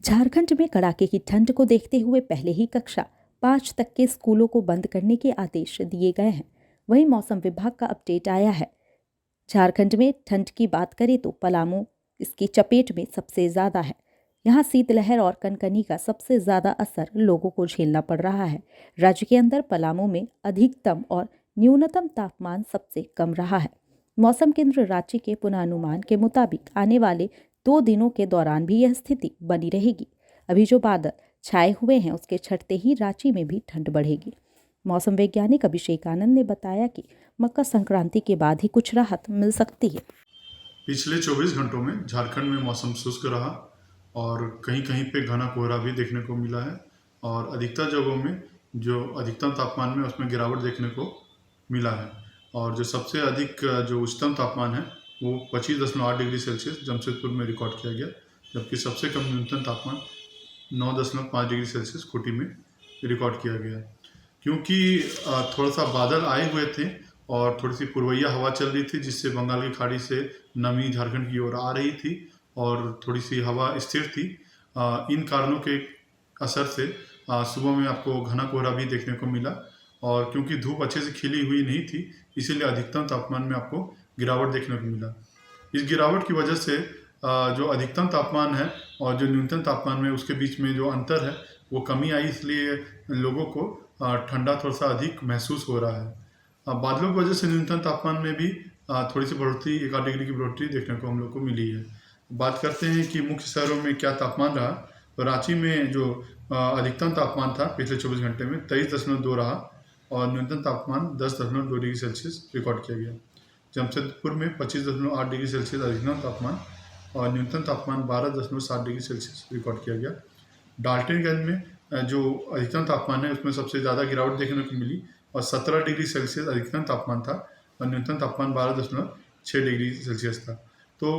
झारखंड में कड़ाके की ठंड को देखते हुए पहले ही कक्षा 5 तक के स्कूलों को बंद करने के आदेश दिए गए हैं। वहीं मौसम विभाग का अपडेट आया है। झारखंड में ठंड की बात करें तो पलामू इसकी चपेट में सबसे ज़्यादा है। यहाँ शीतलहर और कनकनी का सबसे ज़्यादा असर लोगों को झेलना पड़ रहा है। राज्य के अंदर पलामू में अधिकतम और न्यूनतम तापमान सबसे कम रहा है। मौसम केंद्र रांची के पूर्वानुमान के मुताबिक आने वाले 2 दिनों के दौरान भी यह स्थिति बनी रहेगी। अभी जो बादल छाए हुए हैं उसके छटते ही रांची में भी ठंड बढ़ेगी। मौसम वैज्ञानिक अभिषेक आनंद ने बताया कि मकर संक्रांति के बाद ही कुछ राहत मिल सकती है। पिछले 24 घंटों में झारखंड में मौसम शुष्क रहा और कहीं कहीं पे घना कोहरा भी देखने को मिला है और अधिकतर जगहों में जो अधिकतम तापमान में उसमें गिरावट देखने को मिला है और जो सबसे अधिक जो उच्चतम तापमान है वो 25.8 डिग्री सेल्सियस जमशेदपुर में रिकॉर्ड किया गया, जबकि सबसे कम न्यूनतम तापमान 9.5 डिग्री सेल्सियस खूंटी में रिकॉर्ड किया गया। क्योंकि थोड़ा सा बादल आए हुए थे और थोड़ी सी पूर्वइया हवा चल रही थी जिससे बंगाल की खाड़ी से नमी झारखंड की ओर आ रही थी और थोड़ी सी हवा स्थिर थी। इन कारणों के असर से सुबह में आपको घना कोहरा भी देखने को मिला और क्योंकि धूप अच्छे से खिली हुई नहीं थी इसीलिए अधिकतम तापमान में आपको गिरावट देखने को मिला। इस गिरावट की वजह से जो अधिकतम तापमान है और जो न्यूनतम तापमान में उसके बीच में जो अंतर है वो कमी आई, इसलिए लोगों को ठंडा थोड़ा सा अधिक महसूस हो रहा है। बादलों की वजह से न्यूनतम तापमान में भी थोड़ी सी बढ़ोतरी 1 डिग्री की बढ़ोतरी देखने को हम लोग को मिली है। बात करते हैं कि मुख्य शहरों में क्या तापमान रहा, तो रांची में जो अधिकतम तापमान था पिछले 24 घंटे में 23.2 रहा और न्यूनतम तापमान 10.2 डिग्री सेल्सियस रिकॉर्ड किया गया। जमशेदपुर में 25.8 डिग्री सेल्सियस अधिकतम तापमान और न्यूनतम तापमान 12.7 डिग्री सेल्सियस रिकॉर्ड किया गया। डाल्टनगंज में जो अधिकतम तापमान है उसमें सबसे ज़्यादा गिरावट देखने को मिली और 17 डिग्री सेल्सियस अधिकतम तापमान था और न्यूनतम तापमान 12.6 डिग्री सेल्सियस था। तो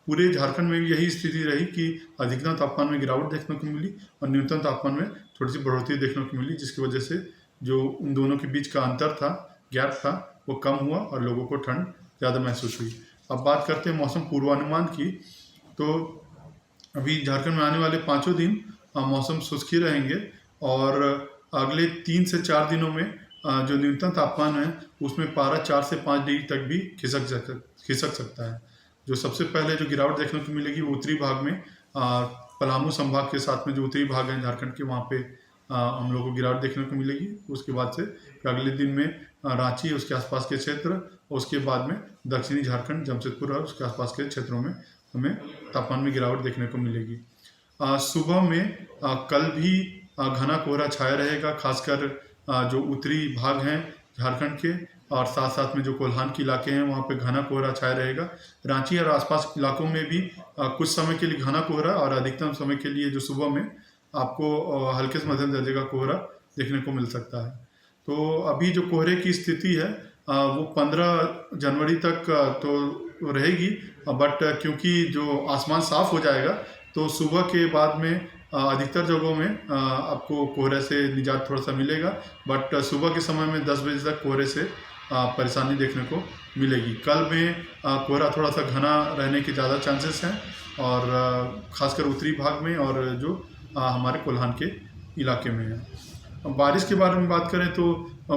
पूरे झारखंड में भी यही स्थिति रही कि अधिकतम तापमान में गिरावट देखने को मिली और न्यूनतम तापमान में थोड़ी सी बढ़ोतरी देखने को मिली, जिसकी वजह से जो उन दोनों के बीच का अंतर था, गैप था, वो कम हुआ और लोगों को ठंड ज़्यादा महसूस हुई। अब बात करते हैं मौसम पूर्वानुमान की, तो अभी झारखंड में आने वाले 5 दिन मौसम शुष्क ही रहेंगे और अगले 3 से 4 दिनों में जो न्यूनतम तापमान है उसमें पारा 4 से 5 डिग्री तक भी खिसक सकता है। जो सबसे पहले जो गिरावट देखने को मिलेगी वो उत्तरी भाग में, पलामू संभाग के साथ में जो उत्तरी भाग है झारखंड के, वहाँ पे हम लोग को गिरावट देखने को मिलेगी। उसके बाद से अगले दिन में रांची उसके आसपास के क्षेत्र और उसके बाद में दक्षिणी झारखंड जमशेदपुर और उसके आसपास के क्षेत्रों में हमें तापमान में गिरावट देखने को मिलेगी। सुबह में कल भी घना कोहरा छाया रहेगा, खासकर जो उत्तरी भाग हैं झारखंड के और साथ साथ में जो कोल्हान के इलाके हैं वहाँ पे घना कोहरा छाया रहेगा। रांची और आसपास के इलाकों में भी कुछ समय के लिए घना कोहरा और अधिकतम समय के लिए जो सुबह में आपको हल्के से मध्यम दर्जे का कोहरा देखने को मिल सकता है। तो अभी जो कोहरे की स्थिति है वो 15 जनवरी तक तो रहेगी, बट क्योंकि जो आसमान साफ हो जाएगा तो सुबह के बाद में अधिकतर जगहों में आपको कोहरे से निजात थोड़ा सा मिलेगा, बट सुबह के समय में 10 बजे तक कोहरे से परेशानी देखने को मिलेगी। कल में कोहरा थोड़ा सा घना रहने के ज़्यादा चांसेस हैं और ख़ासकर उत्तरी भाग में और जो हमारे कोल्हान के इलाके में है। बारिश के बारे में बात करें तो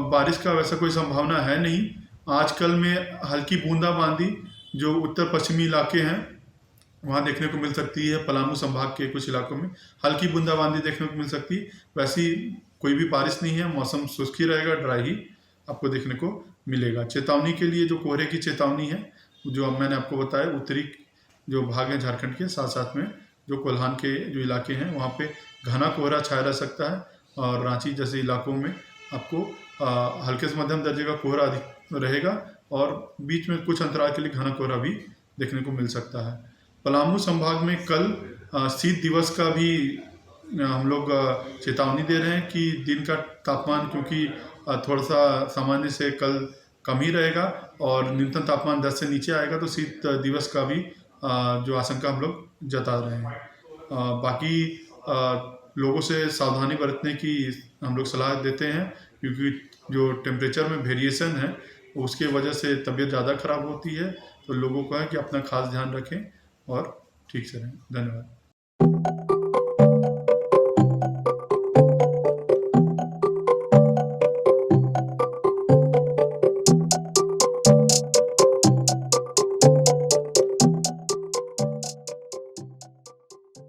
बारिश का वैसा कोई संभावना है नहीं। आजकल में हल्की बूंदाबांदी जो उत्तर पश्चिमी इलाके हैं वहाँ देखने को मिल सकती है। पलामू संभाग के कुछ इलाकों में हल्की बूंदाबांदी देखने को मिल सकती है, वैसी कोई भी बारिश नहीं है। मौसम शुष्क ही रहेगा, ड्राई ही आपको देखने को मिलेगा। चेतावनी के लिए जो कोहरे की चेतावनी है जो अब मैंने आपको बताया, उत्तरी जो भाग है झारखंड के साथ साथ में जो कोल्हान के जो इलाके हैं वहाँ पे घना कोहरा छाया रह सकता है और रांची जैसे इलाकों में आपको हल्के से मध्यम दर्जे का कोहरा अधिक रहेगा और बीच में कुछ अंतराल के लिए घना कोहरा भी देखने को मिल सकता है। पलामू संभाग में कल शीत दिवस का भी हम लोग चेतावनी दे रहे हैं कि दिन का तापमान क्योंकि थोड़ा सा सामान्य से कल कम ही रहेगा और न्यूनतम तापमान 10 से नीचे आएगा, तो शीत दिवस का भी जो आशंका हम लोग जता रहे हैं। बाकी लोगों से सावधानी बरतने की हम लोग सलाह देते हैं क्योंकि जो टेम्परेचर में वेरिएशन है उसके वजह से तबीयत ज़्यादा खराब होती है, तो लोगों को है कि अपना खास ध्यान रखें और ठीक से रहें। धन्यवाद।